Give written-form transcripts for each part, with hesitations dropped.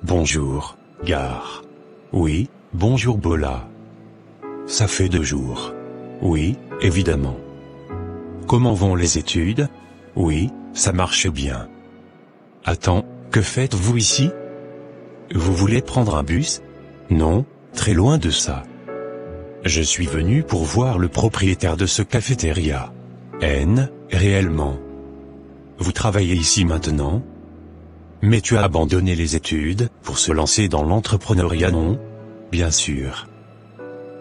Bonjour, gare. Oui, bonjour Bola. Ça fait 2 jours. Oui, évidemment. Comment vont les études? Oui, ça marche bien. Attends, que faites-vous ici? Vous voulez prendre un bus? Non, très loin de ça. Je suis venu pour voir le propriétaire de ce cafétéria. Réellement. Vous travaillez ici maintenant? Mais tu as abandonné les études pour se lancer dans l'entrepreneuriat, non? Bien sûr.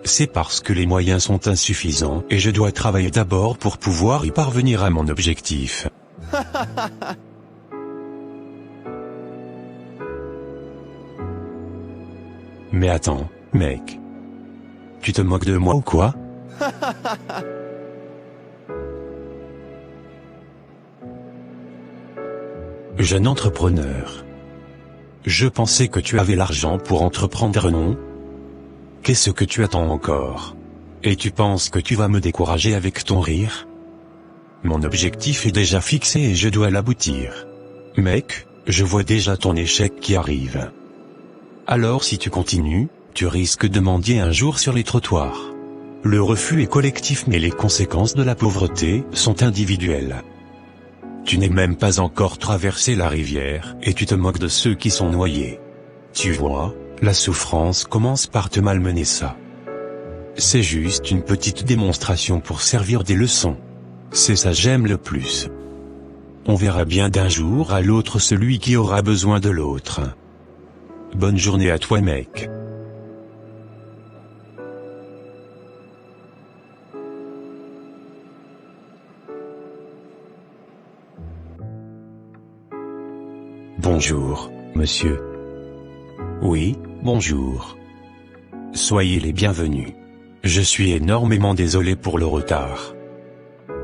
C'est parce que les moyens sont insuffisants et je dois travailler d'abord pour pouvoir y parvenir à mon objectif. Mais attends, mec. Tu te moques de moi ou quoi? Jeune entrepreneur. Je pensais que tu avais l'argent pour entreprendre, non? Qu'est-ce que tu attends encore? Et tu penses que tu vas me décourager avec ton rire? Mon objectif est déjà fixé et je dois l'aboutir. Mec, je vois déjà ton échec qui arrive. Alors si tu continues, tu risques de mendier un jour sur les trottoirs. Le refus est collectif mais les conséquences de la pauvreté sont individuelles. Tu n'es même pas encore traversé la rivière et tu te moques de ceux qui sont noyés. Tu vois, la souffrance commence par te malmener ça. C'est juste une petite démonstration pour servir des leçons. C'est ça j'aime le plus. On verra bien d'un jour à l'autre celui qui aura besoin de l'autre. Bonne journée à toi mec. Bonjour, monsieur. Oui, bonjour. Soyez les bienvenus. Je suis énormément désolé pour le retard.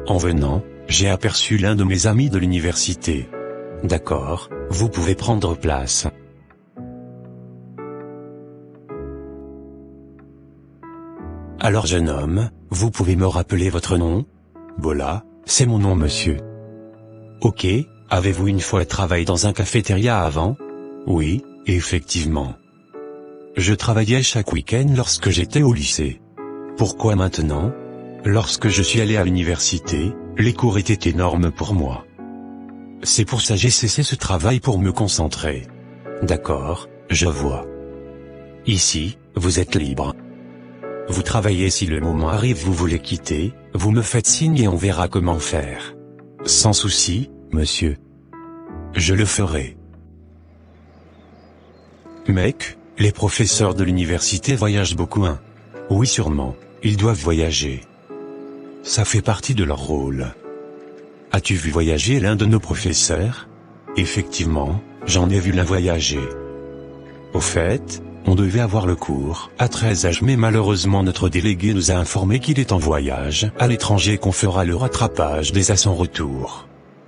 En venant, j'ai aperçu l'un de mes amis de l'université. D'accord, vous pouvez prendre place. Alors jeune homme, vous pouvez me rappeler votre nom? Bola, c'est mon nom monsieur. Ok, avez-vous une fois travaillé dans un cafétéria avant? Oui, effectivement. Je travaillais chaque week-end lorsque j'étais au lycée. Pourquoi maintenant? Lorsque je suis allé à l'université, les cours étaient énormes pour moi. C'est pour ça j'ai cessé ce travail pour me concentrer. D'accord, je vois. Ici, vous êtes libre. Vous travaillez si le moment arrive vous voulez quitter, vous me faites signe et on verra comment faire. Sans souci, monsieur. Je le ferai. Mec, les professeurs de l'université voyagent beaucoup, hein? Oui sûrement, ils doivent voyager. Ça fait partie de leur rôle. As-tu vu voyager l'un de nos professeurs? Effectivement, j'en ai vu l'un voyager. Au fait, on devait avoir le cours à 13h mais malheureusement notre délégué nous a informé qu'il est en voyage à l'étranger et qu'on fera le rattrapage dès à son retour.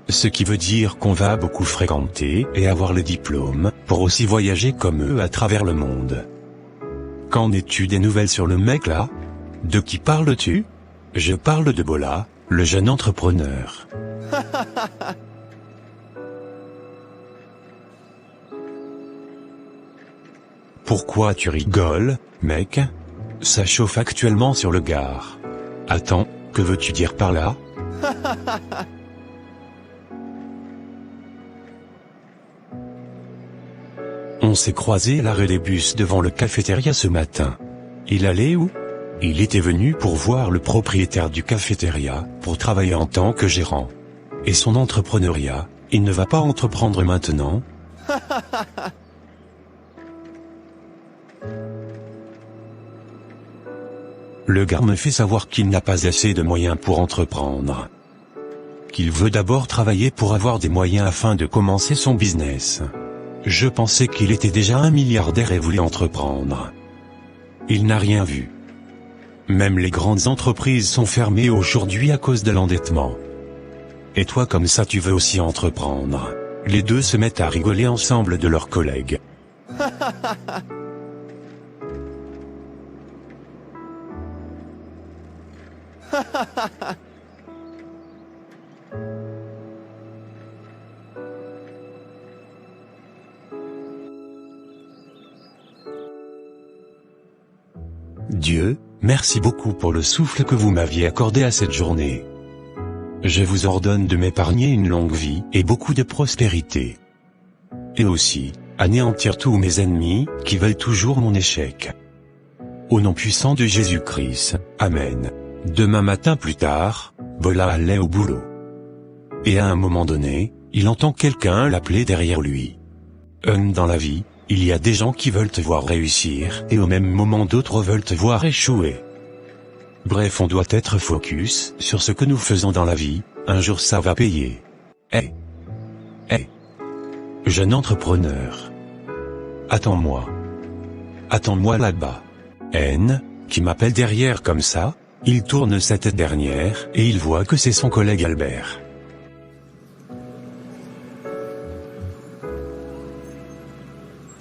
Ce qui veut dire qu'on va beaucoup fréquenter et avoir le diplôme pour aussi voyager comme eux à travers le monde. Qu'en es-tu des nouvelles sur le mec là? De qui parles-tu? Je parle de Bola, le jeune entrepreneur. Pourquoi tu rigoles, mec? Ça chauffe actuellement sur le gare. Attends, que veux-tu dire par là? On s'est croisé à l'arrêt des bus devant le cafétéria ce matin. Il allait où? Il était venu pour voir le propriétaire du cafétéria, pour travailler en tant que gérant. Et son entrepreneuriat, il ne va pas entreprendre maintenant? Le gars me fait savoir qu'il n'a pas assez de moyens pour entreprendre. Qu'il veut d'abord travailler pour avoir des moyens afin de commencer son business. Je pensais qu'il était déjà un milliardaire et voulait entreprendre. Il n'a rien vu. Même les grandes entreprises sont fermées aujourd'hui à cause de l'endettement. Et toi comme ça tu veux aussi entreprendre. Les deux se mettent à rigoler ensemble de leurs collègues. Dieu, merci beaucoup pour le souffle que vous m'aviez accordé à cette journée. Je vous ordonne de m'épargner une longue vie et beaucoup de prospérité. Et aussi, anéantir tous mes ennemis qui veulent toujours mon échec. Au nom puissant de Jésus-Christ, Amen. Demain matin plus tard, Bola allait au boulot. Et à un moment donné, il entend quelqu'un l'appeler derrière lui. Dans la vie, il y a des gens qui veulent te voir réussir et au même moment d'autres veulent te voir échouer. Bref, on doit être focus sur ce que nous faisons dans la vie, un jour ça va payer. Hey, jeune entrepreneur. Attends-moi. Attends-moi là-bas. N, qui m'appelle derrière comme ça, il tourne sa tête dernière et il voit que c'est son collègue Albert.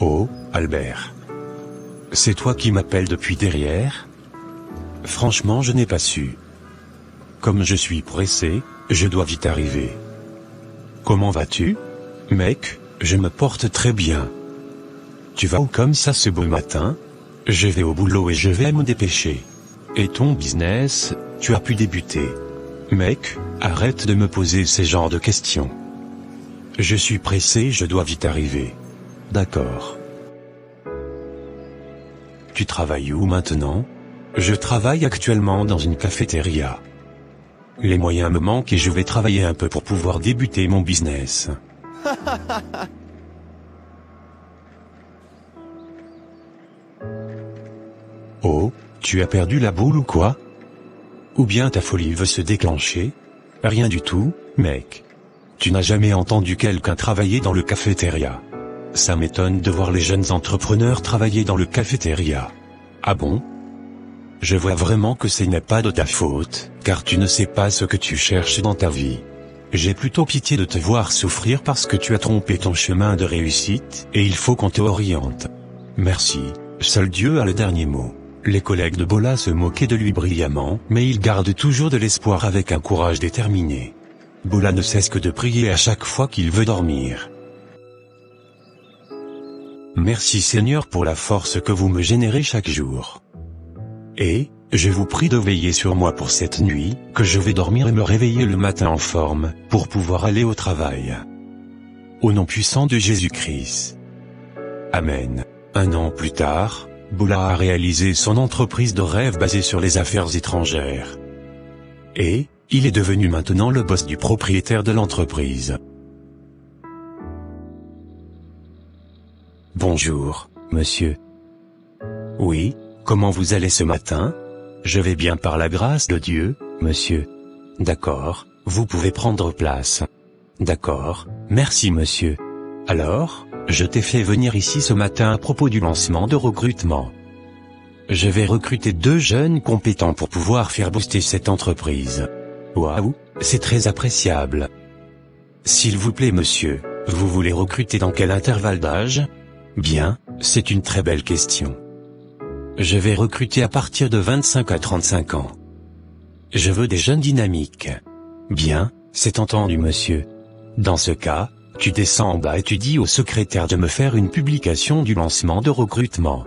Oh, Albert. C'est toi qui m'appelles depuis derrière ? Franchement, je n'ai pas su. Comme je suis pressé, je dois vite arriver. Comment vas-tu ? Mec, je me porte très bien. Tu vas où comme ça ce beau matin ? Je vais au boulot et je vais me dépêcher. Et ton business, tu as pu débuter. Mec, arrête de me poser ces genres de questions. Je suis pressé, je dois vite arriver. D'accord. Tu travailles où maintenant ? Je travaille actuellement dans une cafétéria. Les moyens me manquent et je vais travailler un peu pour pouvoir débuter mon business. Oh, tu as perdu la boule ou quoi ? Ou bien ta folie veut se déclencher ? Rien du tout, mec. Tu n'as jamais entendu quelqu'un travailler dans le cafétéria. Ça m'étonne de voir les jeunes entrepreneurs travailler dans le cafétéria. Ah bon ? Je vois vraiment que ce n'est pas de ta faute, car tu ne sais pas ce que tu cherches dans ta vie. J'ai plutôt pitié de te voir souffrir parce que tu as trompé ton chemin de réussite, et il faut qu'on te oriente. Merci, seul Dieu a le dernier mot. Les collègues de Bola se moquaient de lui brillamment, mais il garde toujours de l'espoir avec un courage déterminé. Bola ne cesse que de prier à chaque fois qu'il veut dormir. Merci Seigneur pour la force que vous me générez chaque jour. Et, je vous prie de veiller sur moi pour cette nuit, que je vais dormir et me réveiller le matin en forme, pour pouvoir aller au travail. Au nom puissant de Jésus-Christ. Amen. 1 an plus tard, Bola a réalisé son entreprise de rêve basée sur les affaires étrangères. Et, il est devenu maintenant le boss du propriétaire de l'entreprise. Bonjour, monsieur. Oui, comment vous allez ce matin ? Je vais bien par la grâce de Dieu, monsieur. D'accord, vous pouvez prendre place. D'accord, merci monsieur. Alors, je t'ai fait venir ici ce matin à propos du lancement de recrutement. Je vais recruter 2 jeunes compétents pour pouvoir faire booster cette entreprise. Waouh, c'est très appréciable. S'il vous plaît monsieur, vous voulez recruter dans quel intervalle d'âge ? Bien, c'est une très belle question. Je vais recruter à partir de 25 à 35 ans. Je veux des jeunes dynamiques. Bien, c'est entendu monsieur. Dans ce cas, tu descends en bas et tu dis au secrétaire de me faire une publication du lancement de recrutement.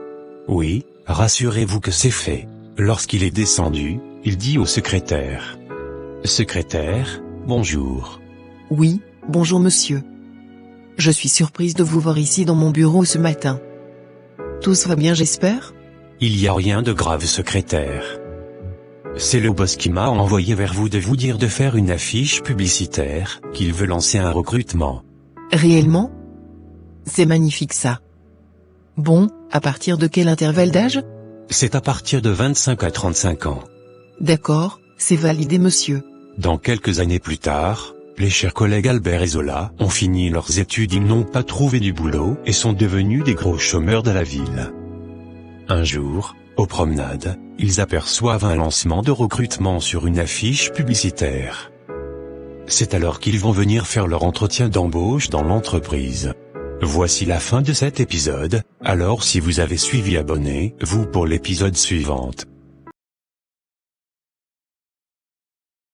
Oui, rassurez-vous que c'est fait. Lorsqu'il est descendu, il dit au secrétaire. Secrétaire, bonjour. Oui, bonjour monsieur. Je suis surprise de vous voir ici dans mon bureau ce matin. Tout va bien j'espère ? Il y a rien de grave secrétaire. C'est le boss qui m'a envoyé vers vous de vous dire de faire une affiche publicitaire, qu'il veut lancer un recrutement. Réellement ? C'est magnifique ça. Bon, à partir de quel intervalle d'âge ? C'est à partir de 25 à 35 ans. D'accord, c'est validé monsieur. Dans quelques années plus tard, les chers collègues Albert et Zola ont fini leurs études, ils n'ont pas trouvé du boulot et sont devenus des gros chômeurs de la ville. Un jour, aux promenades, ils aperçoivent un lancement de recrutement sur une affiche publicitaire. C'est alors qu'ils vont venir faire leur entretien d'embauche dans l'entreprise. Voici la fin de cet épisode, alors si vous avez suivi abonnez-vous pour l'épisode suivant.